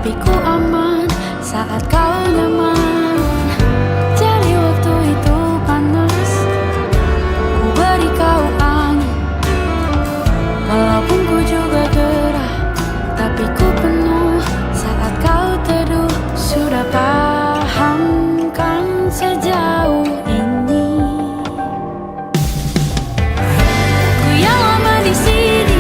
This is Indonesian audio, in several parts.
tapi ku aman saat kau nyaman. Jadi waktu itu panas, ku beri kau angin. Walaupun ku juga gerah, tapi ku penuh saat kau teduh. Sudah paham kan sejauh ini? Ku yang lama di sini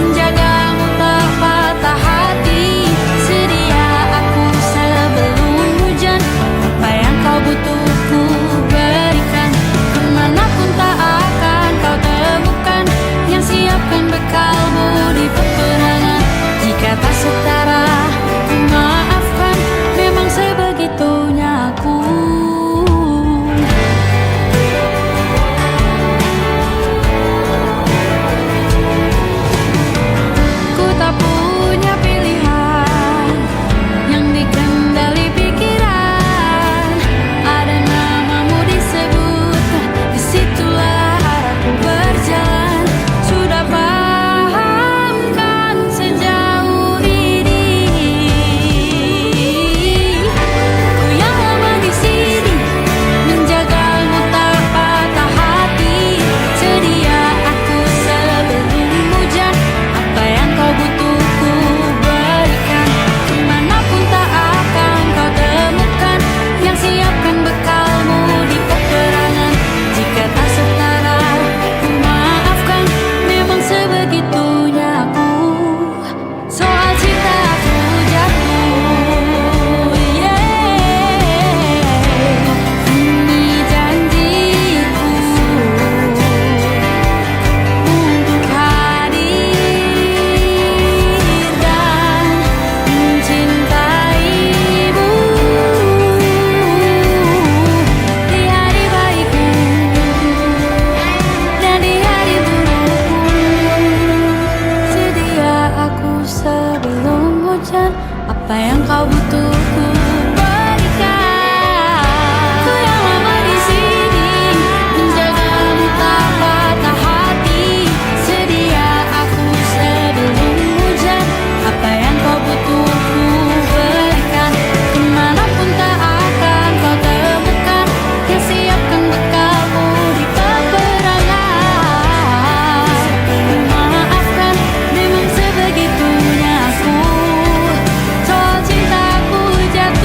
menjagamu tak patah hati. Sedia aku sebelum hujan, apa yang kau butuh ku berikan. Kemanapun tak akan kau temukan yang siapkan bekalmu di peperangan. Jika tak setara ku maafkan, memang sebegitunya aku. Ku tak punya pilihan yang dikendali pikiran. Ada namamu disebutkan, disitulah arahku berjalan. Sudah paham kan sejauh ini? Ku yang lama di sini menjagamu tak patah hati. Sedia aku sebelum hujan, apa yang kau butuh ku berikan. Kemanapun tak akan kau temukan yang siapkan bekalmu di peperangan. Jika tak setara ku maafkan, memang sebegitunya aku. Soal cinta aku jatuh, ini janjiku untuk hadir dan mencintaimu di hari baikku dan di hari burukku. Sedia aku sebelum hujan, apa yang kau butuh ku berikan. Ku yang lama di sini menjagamu tak patah hati. Sedia aku sebelum hujan, apa yang kau butuh ku berikan. Kemanapun tak akan kau temukan yang siapkan bekalmu di peperangan. Maafkan, memang sebegitunya aku. Soal cintaku jatuh.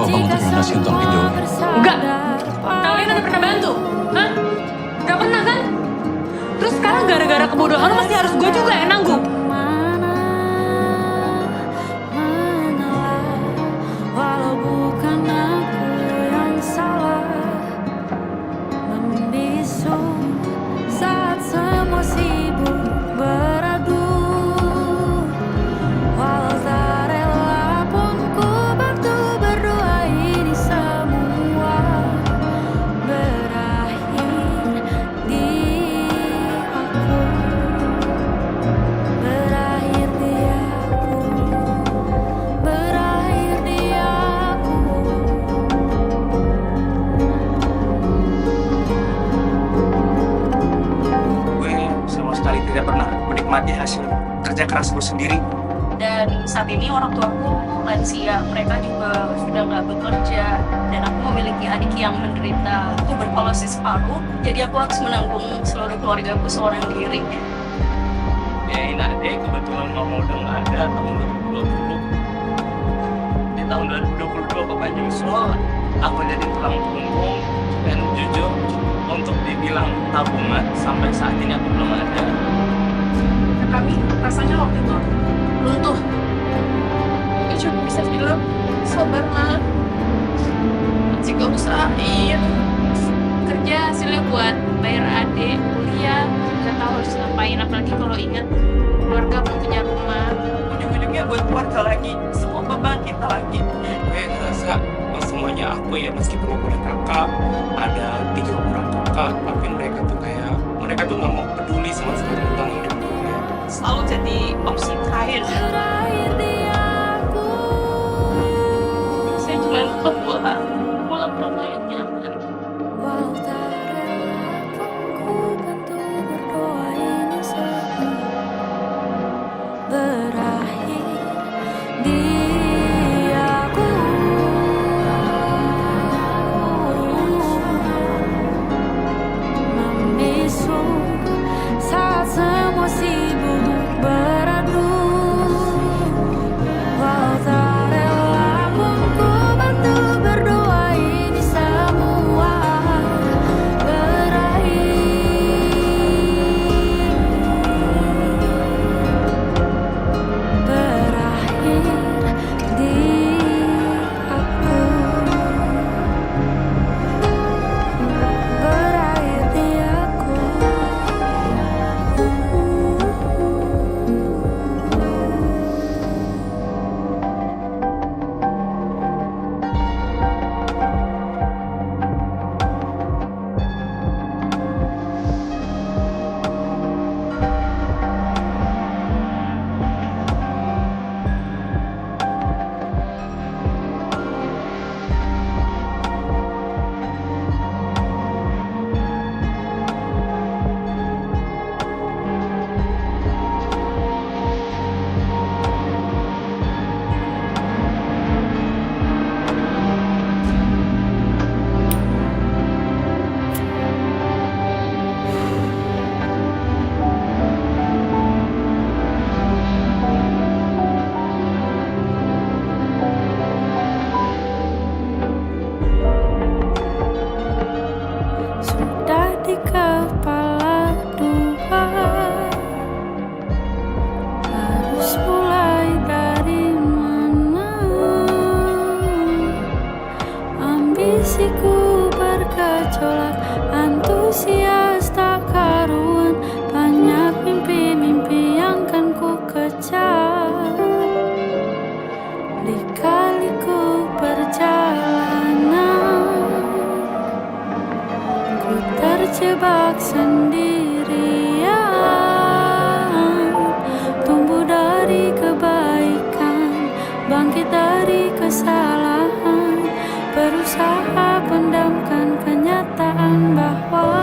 abang untuk lunasi utang pinjol. Enggak. Kalian udah pernah bantu? Hah? Gak pernah kan? Terus sekarang gara-gara kebodohan lo masih harus gue juga yang nanggung. Walau bukan aku yang salah, membisu saat semua sibuk beradu. Walau tak rela pun ku bantu berdoa, ini semua berakhir di aku. Berakhir di aku. Berakhir di aku. Gue sama sekali tidak pernah menikmati hasil kerja keras gue sendiri. Dan saat ini orang tuaku lansia, mereka juga sudah nggak bekerja, dan aku memiliki adik yang menderita tuberkulosis paru, jadi aku harus menanggung seluruh keluarga aku seorang diri. Ya ini adek kebetulan mama udah nggak ada tahun 2020. Di tahun 2022 Bapak nyusul, aku jadi tulang punggung, dan jujur untuk dibilang tabungan sampai saat ini aku belum ada. Dan kami rasanya waktu itu runtuh. Aku cuma bisa bilang sabar nak, jika usahain kerja hasilnya buat bayar adik kuliah, nggak tahu harus ngapain, apalagi kalau ingat keluarga belum punya rumah. Ujung-ujungnya buat keluarga lagi, semua beban kita lagi. Gue ngerasa semuanya aku ya, meskipun gue punya kakak, ada 3 orang kakak, tapi mereka tuh nggak mau peduli sama sekali tentang hidup gue. Selalu jadi opsi terakhir. Berakhir di aku. Saya cuma pulang rumah yang nyaman. Walau tak rela pun ku bantu berdoa, ini semua berakhir di aku. Membisu saat semua sibuk beradu. Walau tak rela pun ku bantu berdoa, ini semua berakhir di aku. Berakhir di aku. Sudah di kepala dua, harus mulai dari mana? Ambisiku bergejolak, antusias tak karuan, banyak mimpi-mimpi yang kan ku kejar. Lika-liku perjalanan, ku terjebak sendirian. Tumbuh dari kebaikan, bangkit dari kesalahan, berusaha pendamkan kenyataan bahwa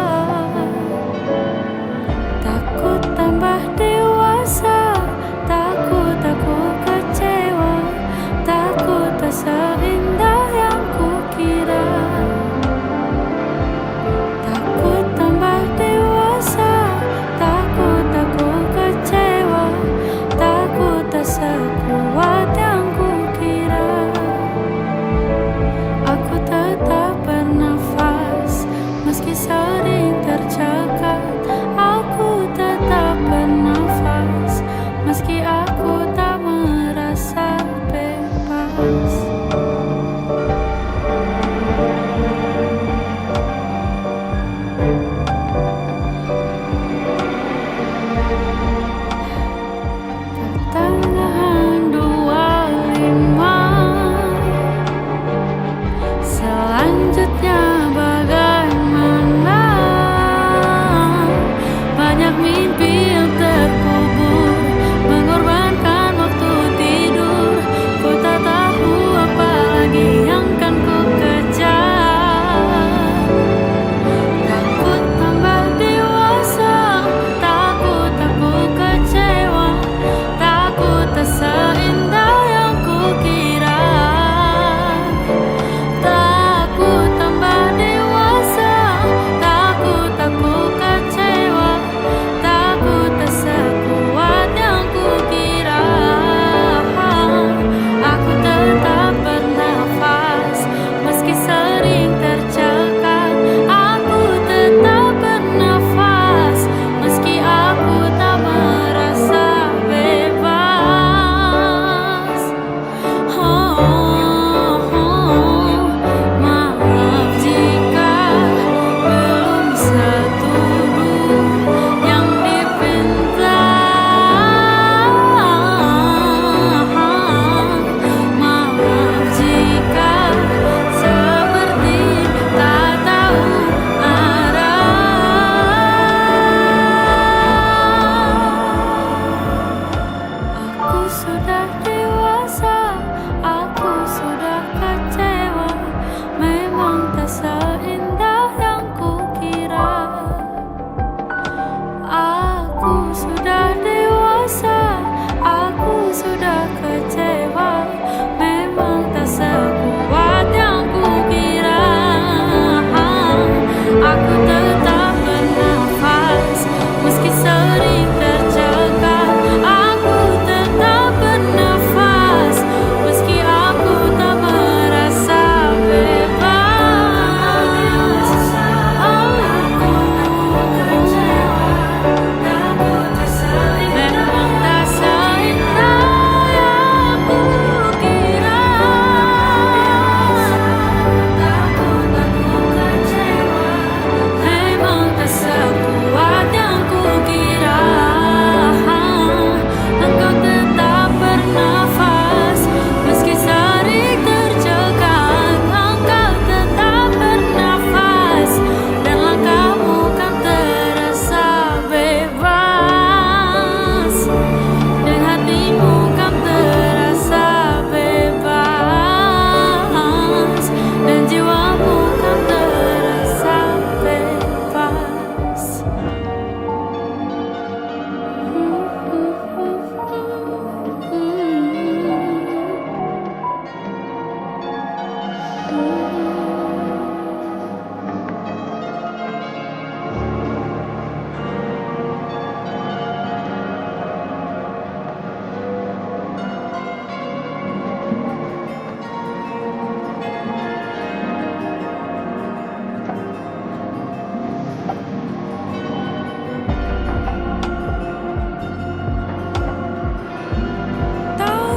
Tak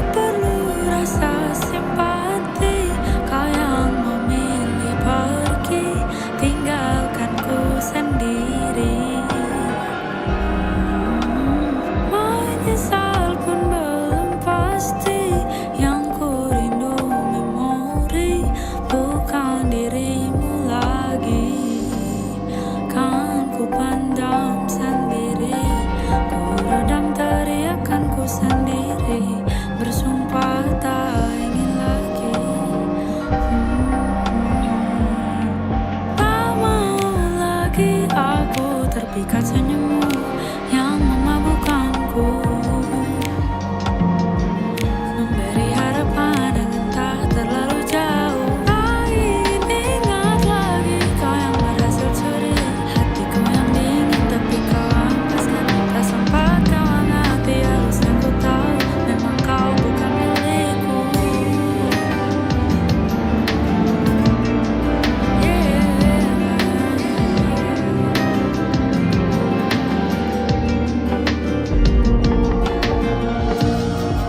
perlu rasa simpati, kau yang memilih pergi, tinggalkanku sendiri. Menyesal pun belum pasti, yang ku rindu memori, bukan dirimu lagi. Kan ku pandang sendiri, ku redam teriakanku sendiri, bersumpah tak ingin lagi. Tak mau lagi aku terpikat senyummu yang memabukkanku, memberi harapan dengan tak terlalu jauh. Tak ingin ingat lagi kau yang berhasil curi hatiku yang dingin, tapi kau hempaskan. Tak sempat kau hangati, harusnya ku tahu memang kau bukan milikku.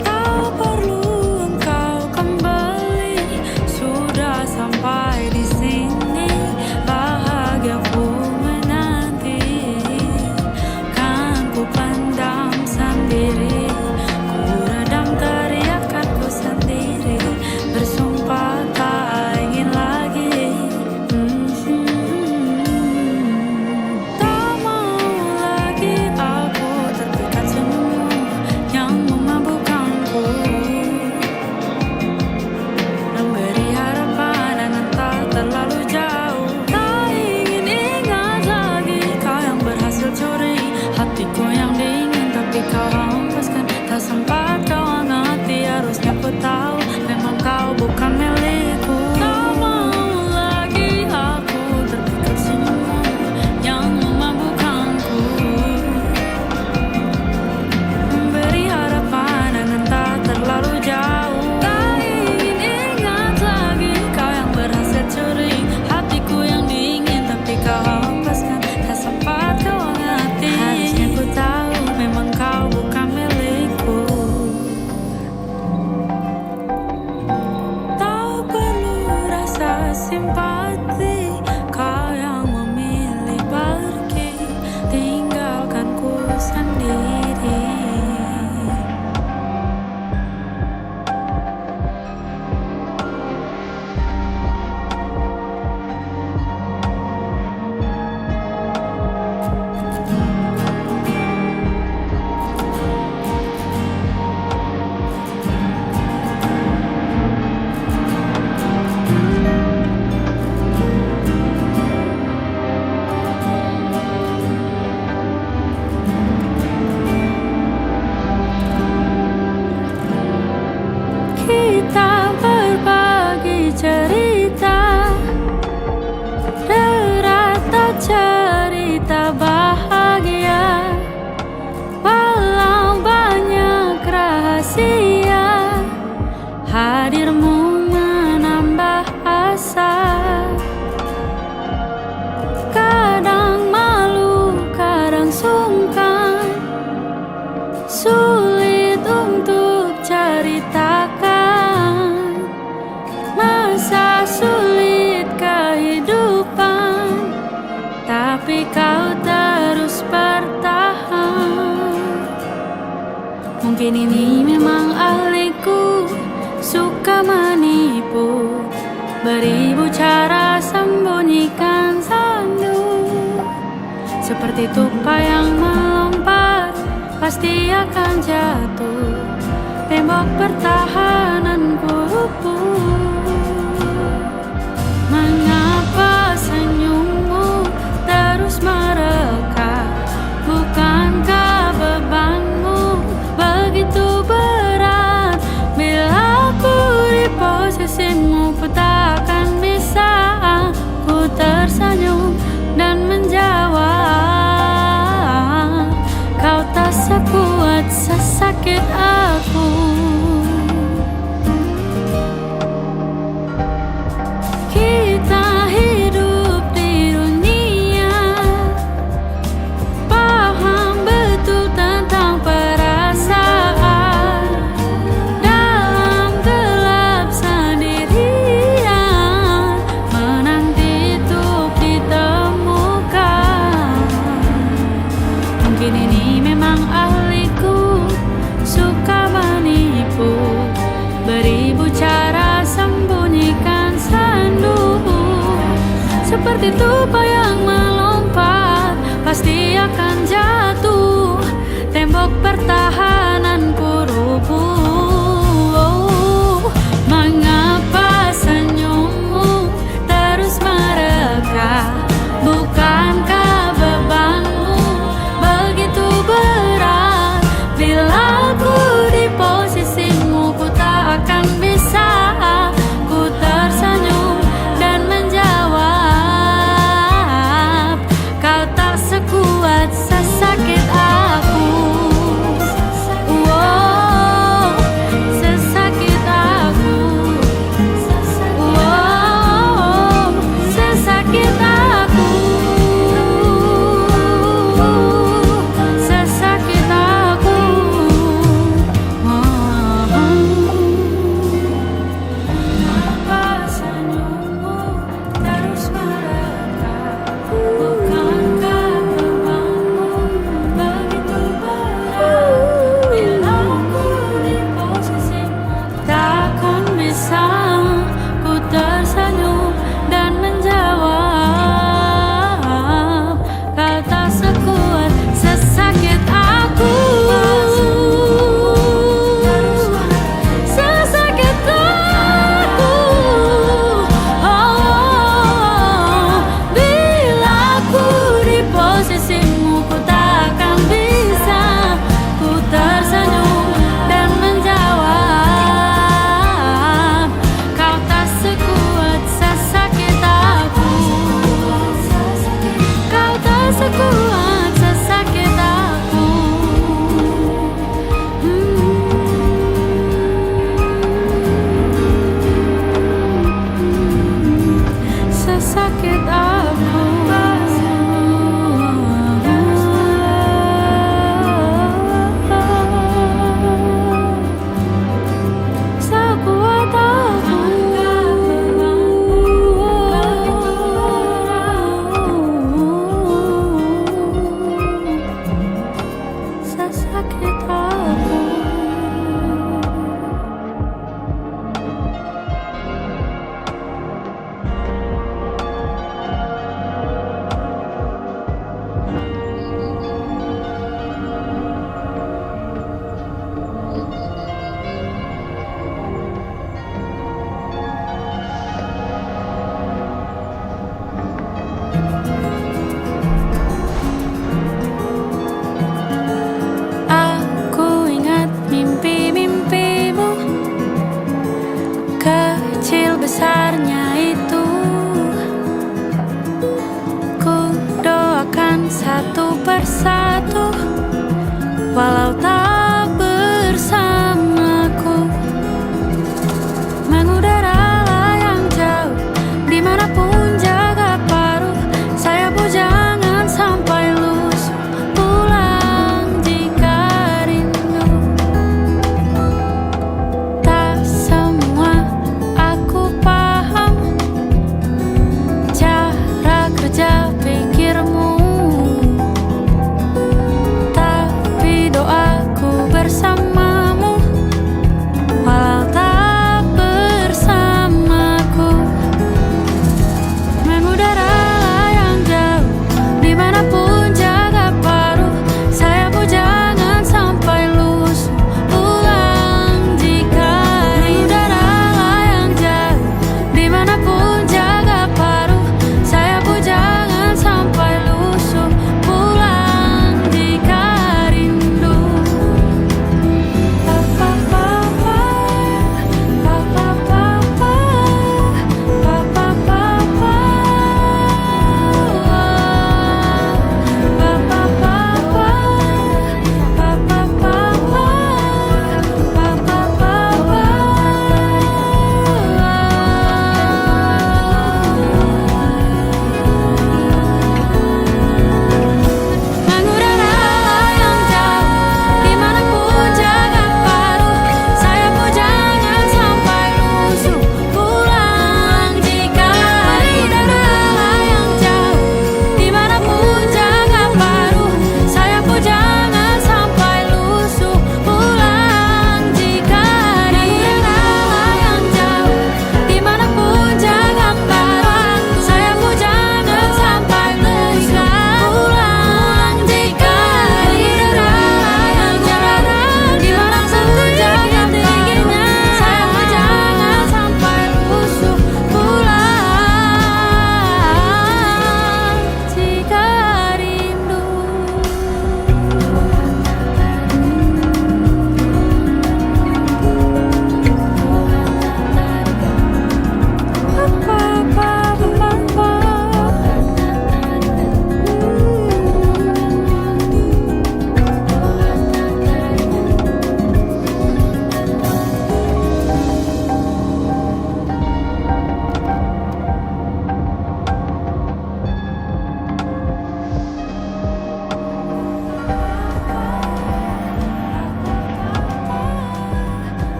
Tak perlu engkau kembali, sudah sampai di sini, bahagiaku menanti. Kan ku pandang sendiri, ku redam teriakanku sendiri, bersumpah tak ingin lagi. Tak mau lagi aku terpikat senyummu yang memabukkanku, memberi harapan dengan tak terlalu jauh. Tak ingin ingat lagi kau yang berhasil curi hatiku yang dingin, tapi kau hempaskan. Tak sempat kau hangati, harusnya ku tahu memang kau bukan milikku. Tak mau lagi aku terpikat senyummu yang memabukkanku, memberi harapan dengan tak terlalu jauh. Tak ingin ingat lagi kau yang berhasil curi hatiku yang dingin, tapi kau hempaskan. Tak sempat kau hangati, harusnya ku tahu memang kau bukan milikku. Tak perlu rasa simpati, kau yang memilih pergi, tinggalkanku sendiri. Kita berbagi cerita, derata cerita bahagia, walau banyak rahasia, hadirmu menambah asa. Kadang malu, kadang sungkan, sulit untuk ceritakan masa sulit kehidupan, tapi kau terus bertahan. Mungkin ini memang ahliku, suka menipu, beribu cara sembunyikan sandu. Seperti tupai yang melompat, pasti akan jatuh, tembok pertahananku rubuh. Mengapa senyummu terus mereka? Bukankah bebanmu begitu berat? Bila aku di posisimu, ku tak akan sesakit aku. Kita hidup di dunia, paham betul tentang perasaan. Dalam gelap sendirian, menanti untuk ditemukan. Mungkin ini memang ahliku, suka menipu, beribu cara sembunyikan sandu. Seperti tupai yang melompat, pasti akan jatuh. Tembok pertahananku rubuh. Mengapa senyummu terus mereka? Bukankah bebanmu begitu berat? Bila ku di posisimu, ku tak akan bisa. Ku tersenyum dan menjawab, kau tak sekuat sesakit aku. Wow, sesakit aku. Wow, sesakit aku. Sesakit aku. Mengapa senyummu terus mereka? Bukankah bebanmu begitu berat? Bila ku di posisimu, takkan bisa. Ku tersenyum dan menjawab, kau tak sekuat sesakit aku. Sesakit aku. Oh, bila ku di posisimu, ku takkan bisa. Ku tersenyum dan menjawab, kau tak sekuat sesakit aku. Kau tak sekuat sesakit aku. Sesakit aku. Sekuat aku. Sesakit aku. Aku ingat mimpi-mimpimu, kecil besarnya itu. Ku doakan satu persatu, walau tak bersamaku. Mengudara yang jauh, dimanapun jaga paruh, saya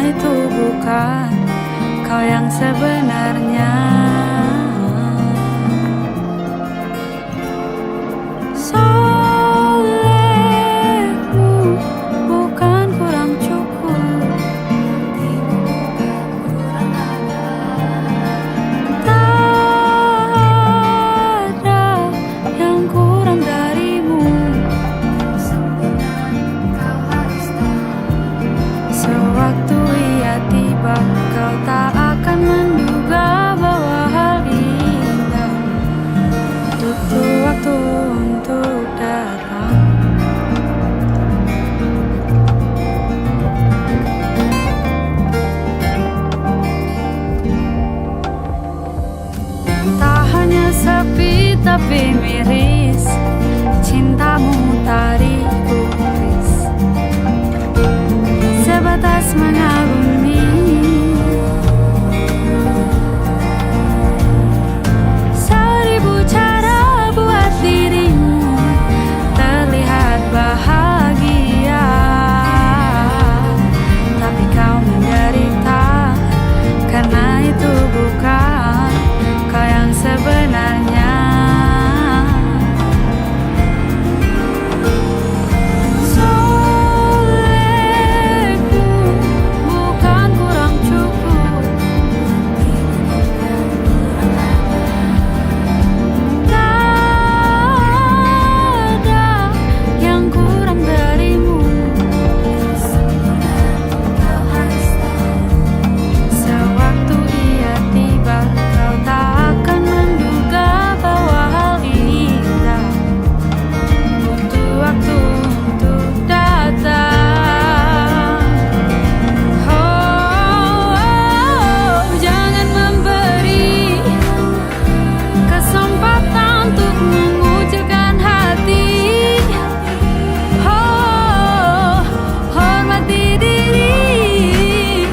itu bukan kau yang sebenarnya. Solehmu bukan kurang cukup, tak ada yang kurang darimu. Sewaktu ia tiba, kau tak akan menduga bahwa hal indah butuh waktu untuk datang. Tak hanya sepi tapi miris, cintamu tadi kubis, sebatas mengagumi. Seribu cara buat dirimu terlihat bahagia, tapi kau menderita karena itu bukan kau yang sebenarnya. Solehku bukan kurang cukup, tak ada yang kurang darimu. Sewaktu ia tiba, kau tak akan menduga bahwa hal indah butuh waktu untuk datang. Oh, jangan memberi kesempatan untuk mengucilkan hati. Oh, hormati diri,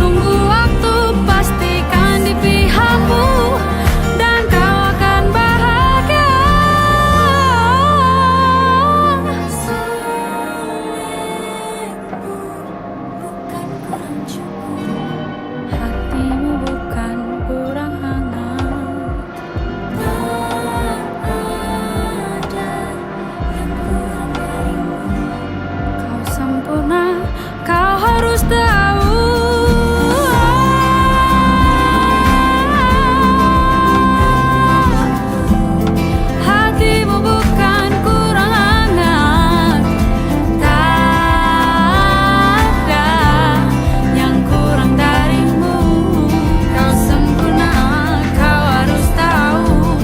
tunggu waktu, pastikan di pihakmu, dan kau akan bahagia. Hatimu bukan kurang hangat, kau sempurna, kau harus tahu. Hatimu bukan kurang hangat, tak ada yang kurang darimu. Kau sempurna, kau harus tahu.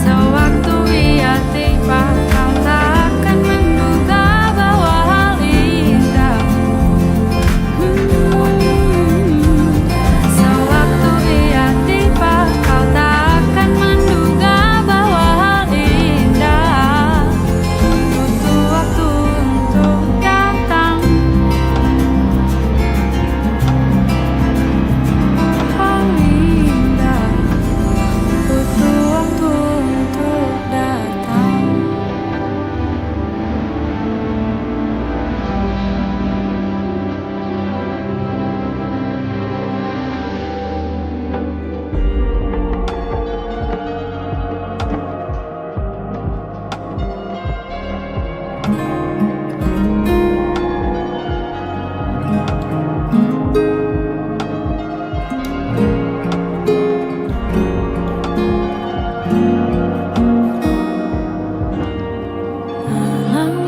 Sewaktu ia tiba, kau tak akan menduga bahwa hal indah. Sewaktu ia tiba, kau tak akan menduga bahwa hal indah butuh waktu untuk datang. Hal indah butuh waktu untuk datang.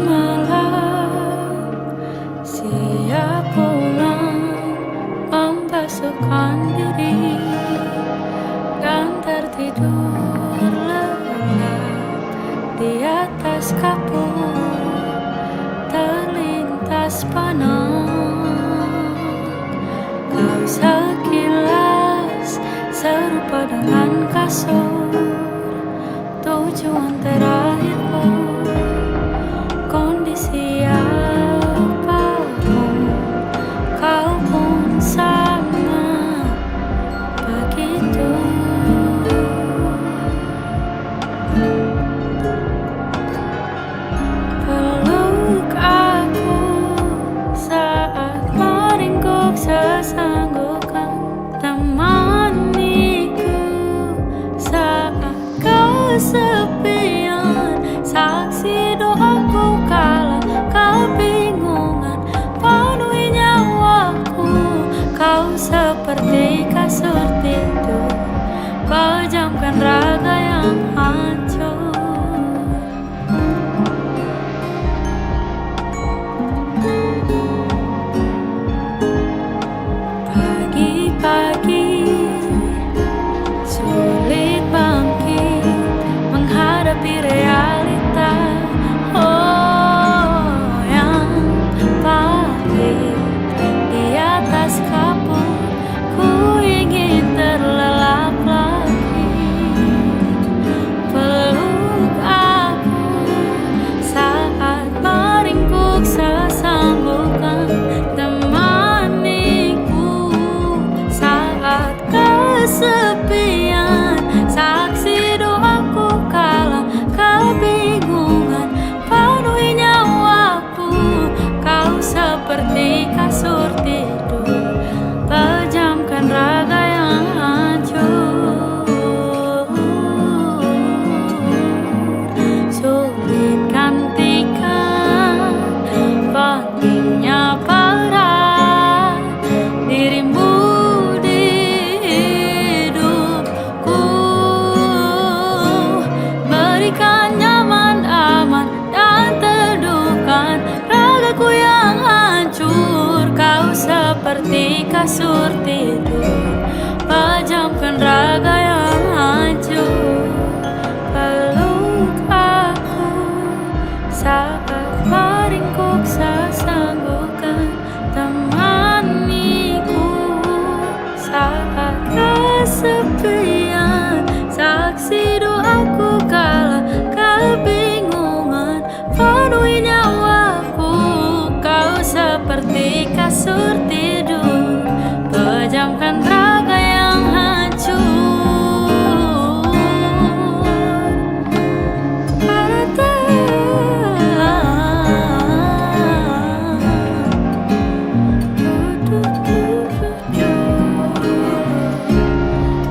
Malam-malam siap pulang, membasuhkan diri dan tertidur lelap di atas kapur. Terlintas panah, kau sekilas serupa dengan kasur. Tujuan terakhirku, kondisi apapun, kau pun sama begitu. Peluk aku saat meringkuk kasur tidur, pejamkan raga yang hancur. Peluk aku saat meringkuk sesanggukan, temaniku saat kesepian, saksi doaku kala kebingungan penuhi nyawaku. Kau seperti kasur tidur, pejamkan raga yang hancur.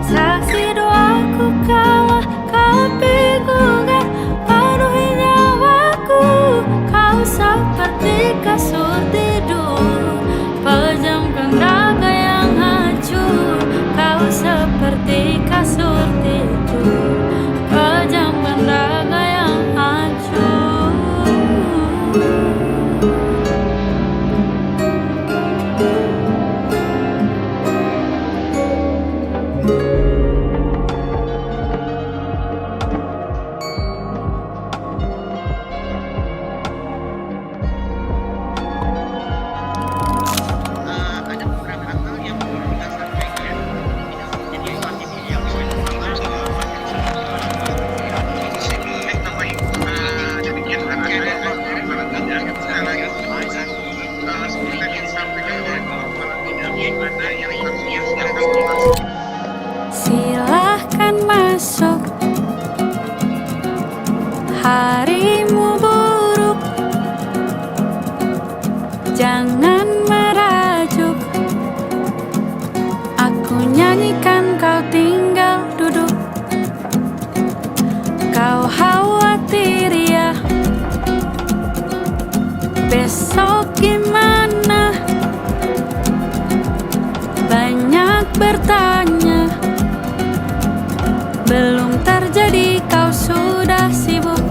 Saksi doaku kala kebingungan penuhi nyawaku. Kau seperti kasur tidur, pejamkan raga yang hancur. Kau seperti kasur tidur, pejamkan raga yang hancur. Ada beberapa hal yang perlu kita sampaikan. Jadi yang saya Silahkan masuk, harimu buruk, jangan merajuk. Aku nyanyikan, kau tinggal duduk. Kau khawatir ya, besok gimana? Banyak bertanya, belum terjadi kau sudah sibuk.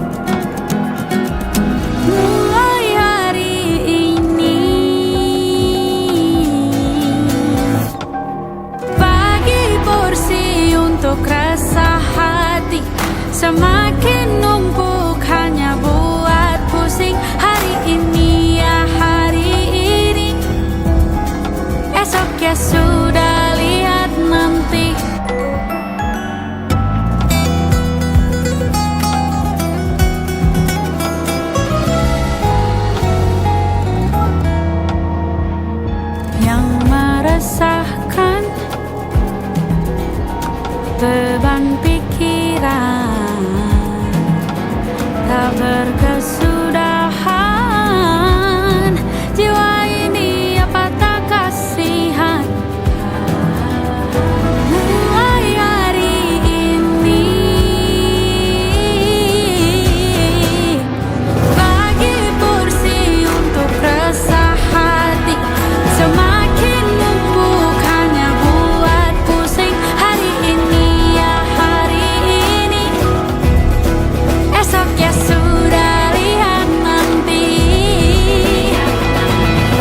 Mulai hari ini, bagi porsi untuk resah hati, semakin numpuk hanya buat pusing. Hari ini ya hari ini, esok ya sudah lihat nanti. Yang meresahkan beban pikiran, tak berkesudahan. Jiwa ini apa tak kasihan? Mulai hari ini, bagi porsi untuk resah hati, semakin numpuk hanya buat pusing. Hari ini ya hari ini, esok ya sudah lihat nanti.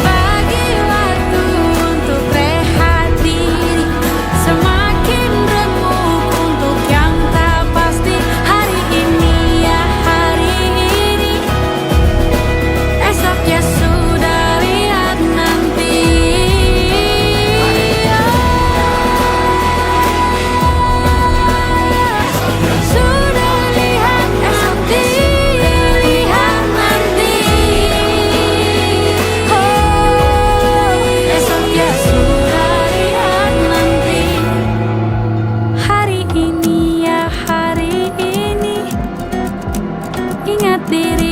Bagi waktu untuk rehat diri, semakin remuk untuk yang tak pasti. Hari ini ya hari ini, esok ya sudah lihat nanti. Sudah lihat, esok dilihat nanti. Oh, esok ya sudah lihat nanti. Hari ini ya hari ini, ingat diri